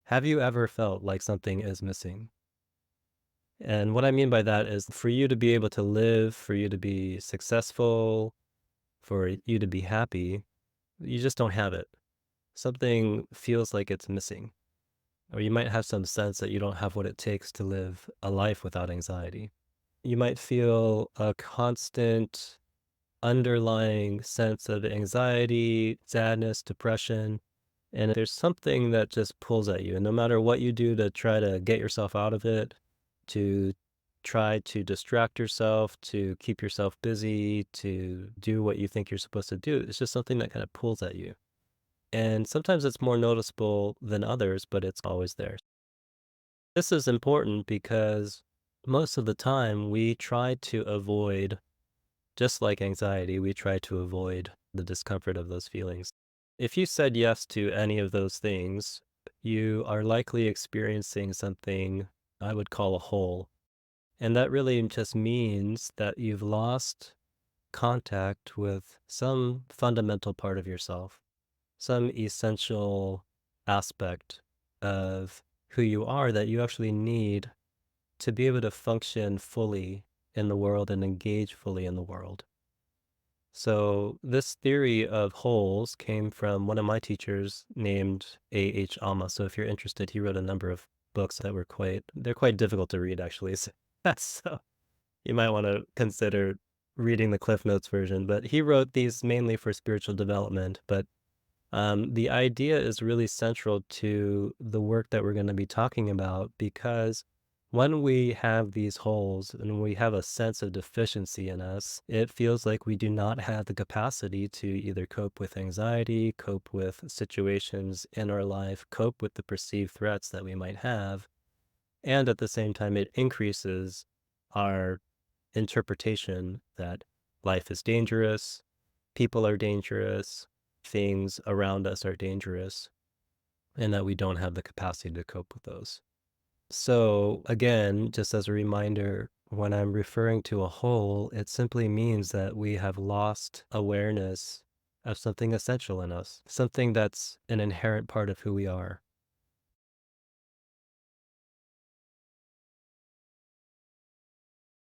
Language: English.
Have you ever felt like something is missing? And what I mean by that is for you to be able to live, for you to be successful, for you to be happy, you just don't have it. Something feels like it's missing. Or you might have some sense that you don't have what it takes to live a life without anxiety. You might feel a constant underlying sense of anxiety, sadness, depression, and there's something that just pulls at you. And no matter what you do to try to get yourself out of it, to try to distract yourself, to keep yourself busy, to do what you think you're supposed to do, it's just something that kind of pulls at you. And sometimes it's more noticeable than others, but it's always there. This is important because most of the time we try to avoid, just like anxiety, we try to avoid the discomfort of those feelings. If you said yes to any of those things, you are likely experiencing something I would call a hole. And that really just means that you've lost contact with some fundamental part of yourself, some essential aspect of who you are that you actually need to be able to function fully in the world and engage fully in the world. So, this theory of wholes came from one of my teachers named A.H. Alma. So, if you're interested, he wrote a number of books that they're quite difficult to read, actually. So you might want to consider reading the Cliff Notes version. But he wrote these mainly for spiritual development. But the idea is really central to the work that we're going to be talking about because when we have these holes and we have a sense of deficiency in us, it feels like we do not have the capacity to either cope with anxiety, cope with situations in our life, cope with the perceived threats that we might have. And at the same time, it increases our interpretation that life is dangerous, people are dangerous, things around us are dangerous, and that we don't have the capacity to cope with those. So, again, just as a reminder, when I'm referring to a hole, it simply means that we have lost awareness of something essential in us, something that's an inherent part of who we are.